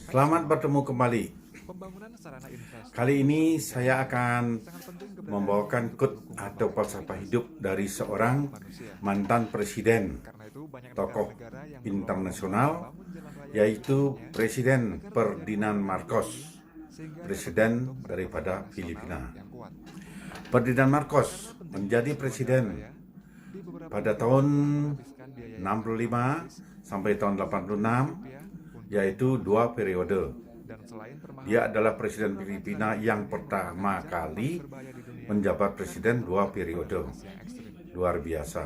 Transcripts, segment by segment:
Selamat bertemu kembali. Kali ini saya akan membawakan quote atau falsafah hidup dari seorang mantan presiden, tokoh internasional, yaitu Presiden Ferdinand Marcos, presiden daripada Filipina. Ferdinand Marcos menjadi presiden pada tahun 65 sampai tahun 86, yaitu 2 periode. Dia adalah presiden Filipina yang pertama kali menjabat presiden 2 periode. Luar biasa.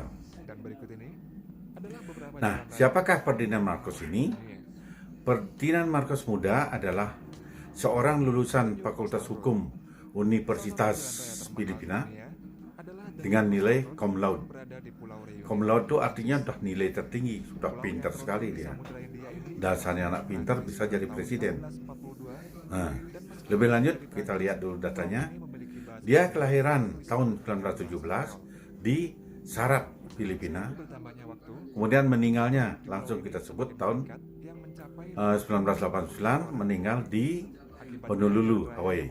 Nah, siapakah Ferdinand Marcos ini? Ferdinand Marcos muda adalah seorang lulusan Fakultas Hukum Universitas Filipina dengan nilai cum laude. Cum laude itu artinya sudah nilai tertinggi, sudah pintar sekali dia. Dasarnya anak pintar bisa jadi presiden. Nah, lebih lanjut kita lihat dulu datanya. Dia kelahiran tahun 1917 di Sarat, Filipina. Kemudian meninggalnya langsung kita sebut tahun 1989, meninggal di Honolulu, Hawaii.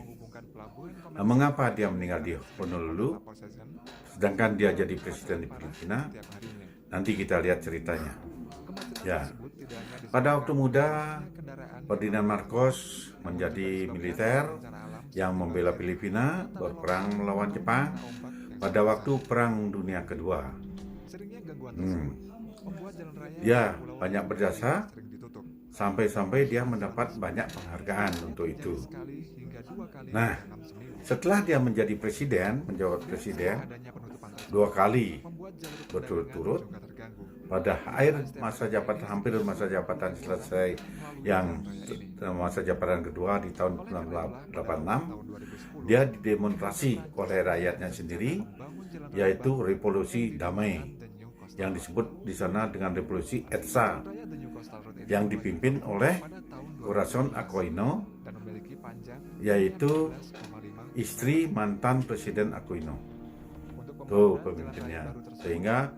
Nah, mengapa dia meninggal di Honolulu sedangkan dia jadi presiden di Filipina? Nanti kita lihat ceritanya. Ya, pada waktu muda Ferdinand Marcos menjadi militer yang membela Filipina berperang melawan Jepang pada waktu Perang Dunia Kedua. Dia banyak berjasa sampai-sampai dia mendapat banyak penghargaan untuk itu. Nah, setelah dia menjadi presiden, menjabat presiden 2 kali berturut-turut, pada akhir masa jabatan, hampir masa jabatan selesai, yang masa jabatan kedua di tahun 1986, dia didemonstrasi oleh rakyatnya sendiri, yaitu revolusi damai yang disebut di sana dengan revolusi EDSA, yang dipimpin oleh Corazon Aquino, yaitu istri mantan Presiden Aquino. Tuh pemimpinnya. Sehingga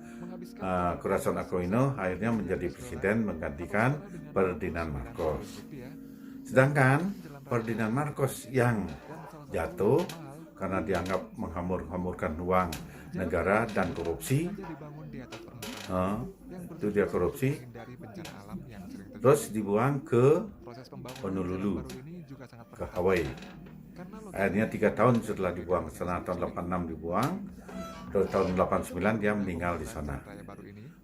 Corazon Aquino akhirnya menjadi presiden menggantikan Ferdinand Marcos. Sedangkan Ferdinand Marcos yang jatuh karena dianggap menghambur-hamburkan uang negara dan korupsi. Itu dia korupsi. Terus dibuang ke Honolulu, ke Hawaii. Akhirnya 3 tahun setelah dibuang ke sana, tahun 86 dibuang. Tahun 89 dia meninggal di sana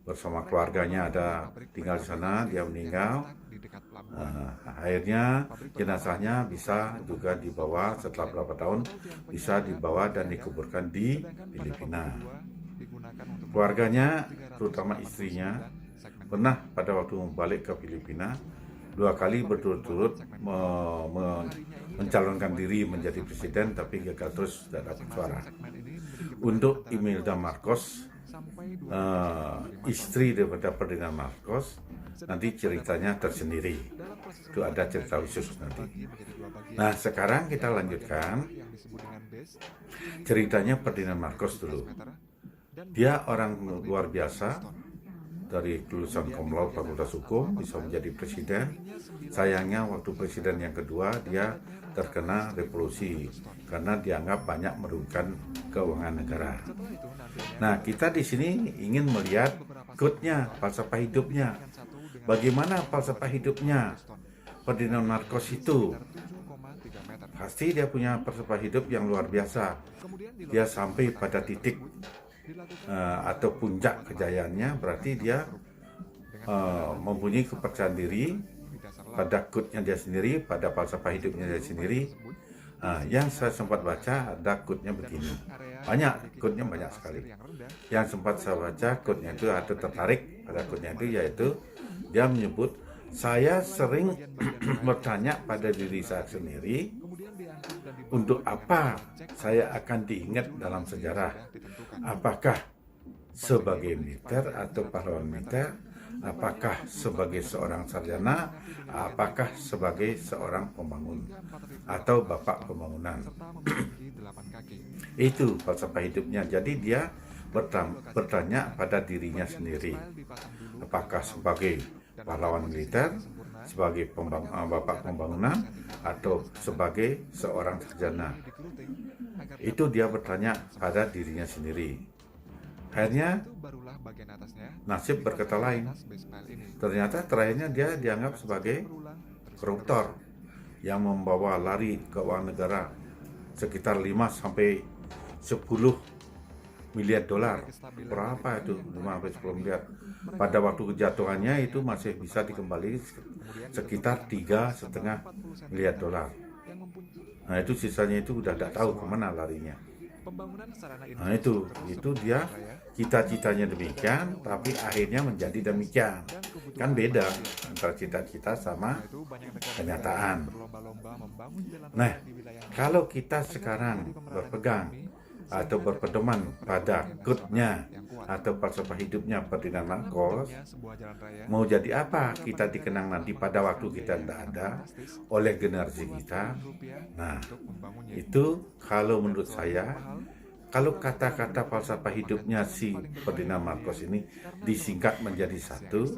bersama keluarganya, ada tinggal di sana. Dia meninggal. Akhirnya jenazahnya bisa juga dibawa setelah beberapa tahun, bisa dibawa dan dikuburkan di Filipina. Keluarganya, terutama istrinya, pernah pada waktu balik ke Filipina 2 kali berturut-turut mencalonkan diri menjadi presiden, tapi gagal terus, tidak dapat suara. Untuk Imelda Marcos, istri daripada Ferdinand Marcos, nanti ceritanya tersendiri. Itu ada cerita khusus nanti. Nah, sekarang kita lanjutkan ceritanya Ferdinand Marcos dulu. Dia orang luar biasa, dari lulusan cum laude Fakultas Hukum bisa menjadi presiden. Sayangnya waktu presiden yang kedua dia terkena revolusi karena dianggap banyak merugikan keuangan negara. Nah, kita di sini ingin melihat quote-nya, falsafah hidupnya. Bagaimana falsafah hidupnya Ferdinand Marcos itu? Pasti dia punya falsafah hidup yang luar biasa. Dia sampai pada titik atau puncak kejayaannya, berarti dia mempunyai kepercayaan diri pada quote-nya dia sendiri, pada falsafah hidupnya dia sendiri. Yang saya sempat baca ada quote-nya begini, banyak quote-nya, banyak sekali. Yang sempat saya baca quote-nya itu atau tertarik pada quote-nya itu, yaitu dia menyebut, saya sering bertanya pada diri saya sendiri, untuk apa saya akan diingat dalam sejarah? Apakah sebagai militer atau pahlawan militer? Apakah sebagai seorang sarjana? Apakah sebagai seorang pembangun atau bapak pembangunan? Itu falsafah hidupnya. Jadi dia bertanya pada dirinya sendiri, apakah sebagai pahlawan militer, sebagai bapak pembangunan, atau sebagai seorang sarjana. Itu dia bertanya pada dirinya sendiri. Akhirnya nasib berkata lain. Ternyata terakhirnya dia dianggap sebagai koruptor yang membawa lari keuangan negara sekitar 5 sampai 10 miliar dolar. Berapa itu? 5 sampai 10 miliar. Pada waktu kejatuhannya itu masih bisa dikembali sekitar 3,5 miliar dolar. Nah itu sisanya itu udah tidak tahu kemana larinya. Nah itu dia cita-citanya demikian, tapi akhirnya menjadi demikian. Kan beda antara cita-cita sama kenyataan. Nah, kalau kita sekarang berpegang atau berpedoman pada quote-nya atau falsafah hidupnya Ferdinand Marcos, mau jadi apa kita dikenang nanti pada waktu kita tidak ada oleh generasi kita. Nah, itu kalau menurut saya, kalau kata-kata falsafah hidupnya si Ferdinand Marcos ini disingkat menjadi satu,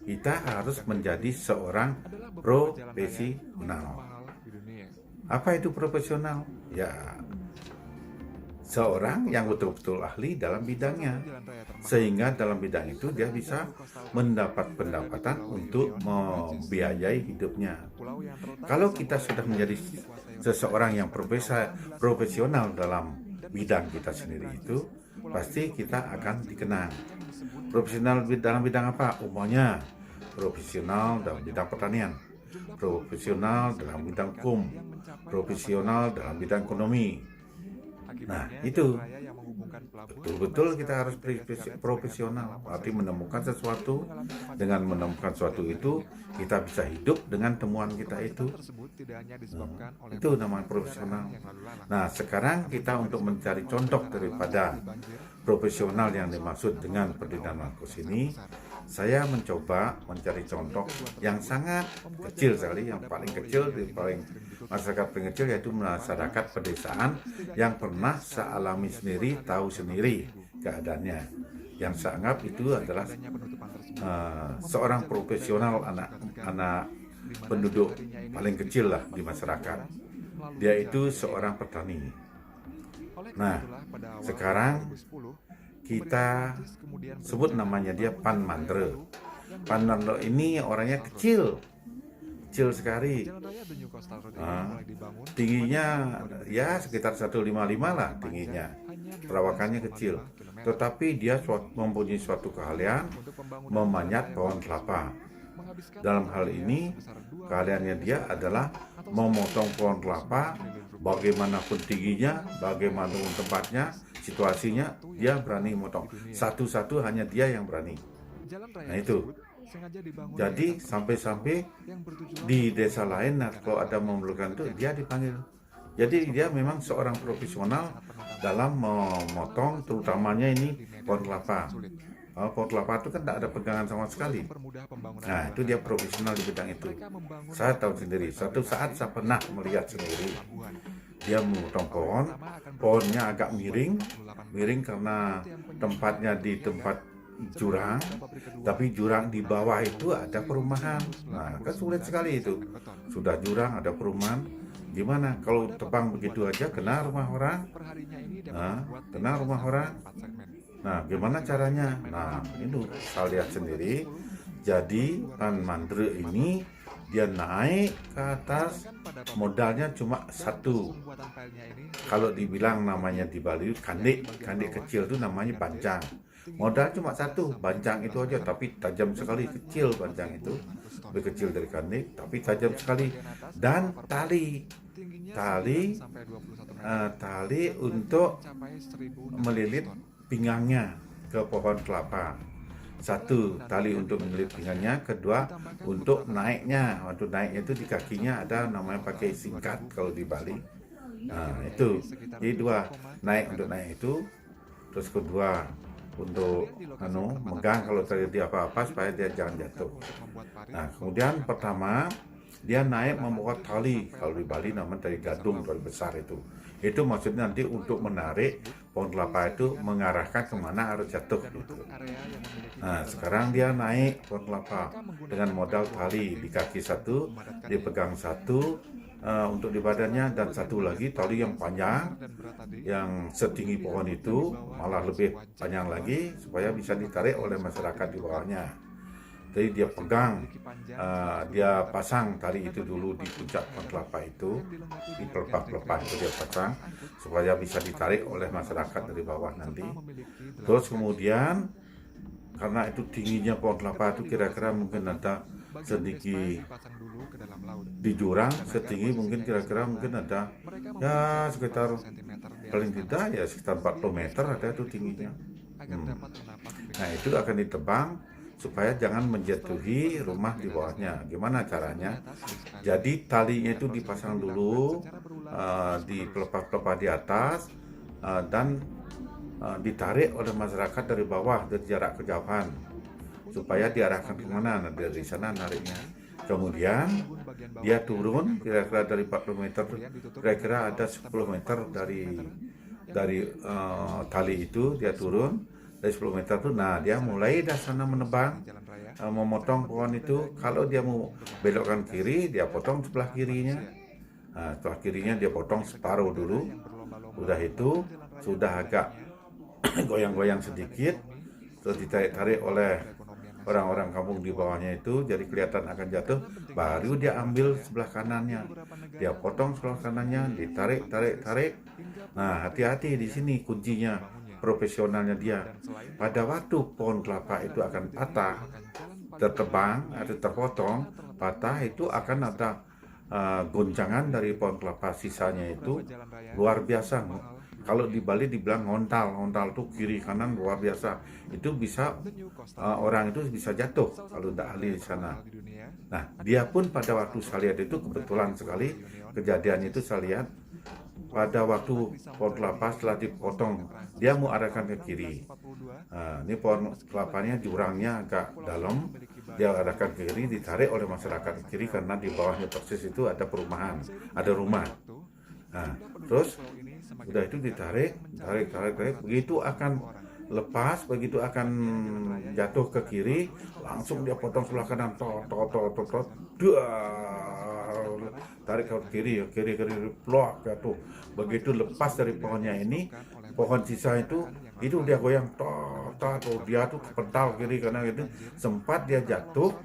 kita harus menjadi seorang profesional. Apa itu profesional? Ya, seorang yang betul-betul ahli dalam bidangnya, sehingga dalam bidang itu dia bisa mendapat pendapatan untuk membiayai hidupnya. Kalau kita sudah menjadi seseorang yang profesional dalam bidang kita sendiri itu, pasti kita akan dikenang. Profesional dalam bidang apa? Umumnya profesional dalam bidang pertanian, profesional dalam bidang hukum, profesional dalam bidang ekonomi. Nah, itu betul-betul kita harus profesional, arti menemukan sesuatu. Dengan menemukan sesuatu itu, kita bisa hidup dengan temuan kita itu. Itu namanya profesional. Nah, sekarang kita untuk mencari contoh daripada profesional yang dimaksud dengan Ferdinand Marcos ini, saya mencoba mencari contoh yang sangat kecil sekali, yang paling kecil, paling masyarakat paling kecil, yaitu masyarakat pedesaan yang pernah saya alami sendiri, tahu sendiri keadaannya. Yang saya anggap itu adalah seorang profesional, anak penduduk paling kecil lah di masyarakat. Dia itu seorang petani. Nah, sekarang kita sebut namanya dia Pan Mandre. Pan Mandre ini orangnya kecil sekali. Tingginya ya sekitar 155 lah tingginya. Perawakannya kecil. Tetapi dia mempunyai suatu keahlian memanjat pohon kelapa. Dalam hal ini keahliannya dia adalah memotong pohon kelapa, bagaimanapun tingginya, bagaimanapun tempatnya, situasinya, dia berani motong. Satu-satu hanya dia yang berani. Nah itu. Jadi sampai-sampai di desa lain, kalau ada memerlukan itu, dia dipanggil. Jadi dia memang seorang profesional dalam memotong, terutamanya ini pohon kelapa. Pohon kelapa itu kan tidak ada pegangan sama sekali. Nah itu dia profesional di bidang itu. Saya tahu sendiri. Suatu saat saya pernah melihat sendiri. Dia memotong pohonnya agak miring karena tempatnya di tempat jurang, tapi jurang di bawah itu ada perumahan. Nah kan sulit sekali itu. Sudah jurang ada perumahan. Gimana kalau tebang begitu aja kena rumah orang? Nah, gimana caranya? Nah, itu saya lihat sendiri. Jadi, Pan Mandre ini dia naik ke atas, modalnya cuma satu. Kalau dibilang namanya di Bali, kandik kecil itu namanya bancang. Modal cuma satu, bancang itu aja, tapi tajam sekali, kecil bancang itu. Lebih kecil dari kandik, tapi tajam sekali. Dan tali untuk melilit pinggangnya ke pohon kelapa. Satu, tali untuk melilit pinggangnya. Kedua, untuk naiknya. Waktu naiknya itu di kakinya ada namanya pakai singkat kalau di Bali. Nah itu. Jadi dua, untuk naik itu. Terus kedua, untuk megang kalau terjadi apa-apa supaya dia jangan jatuh. Nah kemudian pertama dia naik membawa tali, kalau di Bali namanya tali gadung, tali besar itu maksudnya nanti untuk menarik pohon kelapa itu mengarahkan kemana arus jatuh gitu. Nah sekarang dia naik pohon kelapa dengan modal tali, di kaki satu dipegang satu, untuk di badannya, dan satu lagi tali yang panjang yang setinggi pohon itu, malah lebih panjang lagi, supaya bisa ditarik oleh masyarakat di bawahnya. Jadi dia pegang, dia pasang tali itu dulu di puncak pohon kelapa itu, di pelepah-pelepah itu dia pasang supaya bisa ditarik oleh masyarakat dari bawah nanti. Terus kemudian karena itu tingginya pohon kelapa itu kira-kira mungkin ada sedikit di jurang, setinggi mungkin kira-kira mungkin ada ya sekitar, paling tidak ya sekitar 40 meter ada itu tingginya. Nah itu akan ditebang supaya jangan menjatuhi rumah di bawahnya. Gimana caranya? Jadi talinya itu dipasang dulu di pelepah-pelepah di atas, dan ditarik oleh masyarakat dari bawah dari jarak kejauhan supaya diarahkan kemana. Nah, dari sana nariknya. Kemudian dia turun kira-kira dari 40 meter, kira-kira ada 10 meter dari tali itu dia turun dari 10 meter tuh. Nah dia mulai dari sana menebang, memotong pohon itu. Kalau dia mau belokkan kiri, dia potong sebelah kirinya. Nah, sebelah kirinya dia potong separuh dulu. Udah itu sudah agak goyang-goyang sedikit, terus ditarik-tarik oleh orang-orang kampung di bawahnya itu, jadi kelihatan akan jatuh. Baru dia ambil sebelah kanannya, dia potong sebelah kanannya, ditarik. Nah hati-hati di sini kuncinya, profesionalnya dia. Pada waktu pohon kelapa itu akan patah, tertebang atau terpotong, patah, itu akan ada goncangan dari pohon kelapa sisanya itu luar biasa. Kalau di Bali dibilang ngontal itu kiri kanan luar biasa. Itu bisa orang itu bisa jatuh kalau tidak ahli di sana. Nah dia pun pada waktu saya lihat itu kebetulan sekali kejadian itu, saya lihat pada waktu pohon kelapa setelah dipotong dia mau arahkan ke kiri. Nah, ini pohon kelapanya jurangnya agak dalam, dia arahkan ke kiri, ditarik oleh masyarakat ke kiri karena di bawahnya persis itu ada perumahan, ada rumah. Nah terus udah itu ditarik, begitu akan lepas, begitu akan jatuh ke kiri, langsung dia potong sebelah kanan, tarik ke kiri, plok jatuh. Begitu lepas dari pohonnya ini, pohon sisa itu dia goyang, dia tuh kepental kiri kanan gitu, sempat dia jatuh,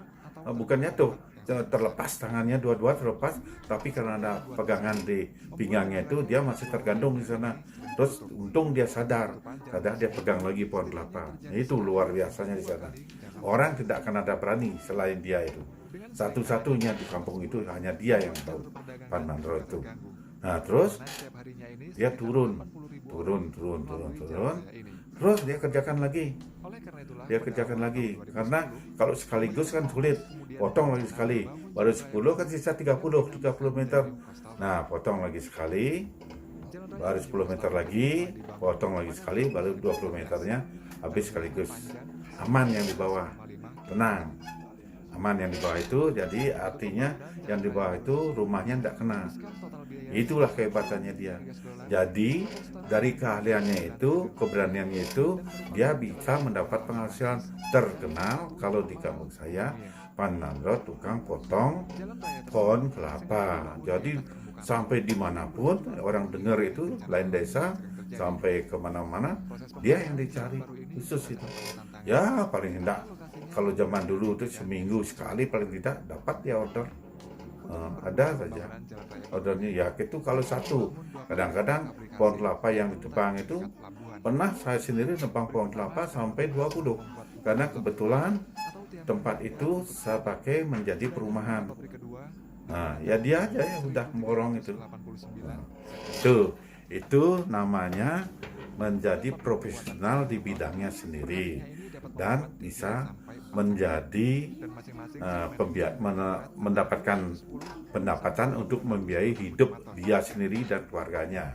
bukan jatuh, terlepas tangannya dua-dua terlepas, tapi karena ada pegangan di pinggangnya itu dia masih tergantung di sana. Terus untung dia sadar dia pegang lagi pohon kelapa. Nah, itu luar biasanya di sana. Orang tidak akan ada berani selain dia itu. Satu-satunya di kampung itu hanya dia yang tahu Pan Mandro itu. Nah terus dia turun. Terus dia kerjakan lagi, karena kalau sekaligus kan sulit, potong lagi sekali, baru 10 kan sisa 30 meter. Nah potong lagi sekali, baru 10 meter lagi, potong lagi sekali, baru 20 meternya habis sekaligus. Aman yang di bawah, tenang, aman yang di bawah itu. Jadi artinya yang di bawah itu rumahnya tidak kena. Itulah kehebatannya dia. Jadi dari keahliannya itu, keberaniannya itu, dia bisa mendapat penghasilan. Terkenal kalau di kampung saya, Pan Mandro tukang potong pohon kelapa. Jadi sampai dimanapun orang dengar itu, lain desa sampai kemana-mana, dia yang dicari khusus itu. Ya paling tidak kalau zaman dulu itu seminggu sekali paling tidak dapat dia order. Ada saja ordernya ya itu kalau satu. Kadang-kadang pohon kelapa yang ditebang itu pernah saya sendiri nebang pohon kelapa sampai 20, karena kebetulan tempat itu saya pakai menjadi perumahan. Nah ya dia aja yang udah memborong itu. Nah, itu namanya menjadi profesional di bidangnya sendiri dan bisa menjadi mendapatkan pendapatan untuk membiayai hidup dia sendiri dan keluarganya.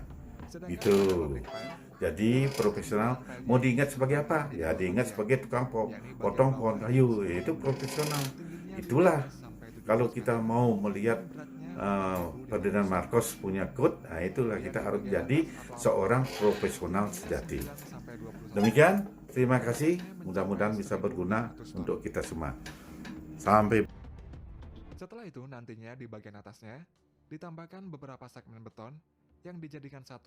Gitu. Jadi profesional mau diingat sebagai apa? Ya diingat sebagai tukang potong pohon kayu, itu profesional. Itulah Kalau kita mau melihat Ferdinand Marcos punya quote, nah itulah kita harus jadi seorang profesional sejati. Demikian, terima kasih. Mudah-mudahan bisa berguna untuk kita semua. Sampai. Setelah itu nantinya di bagian atasnya ditambahkan beberapa segmen beton yang dijadikan satu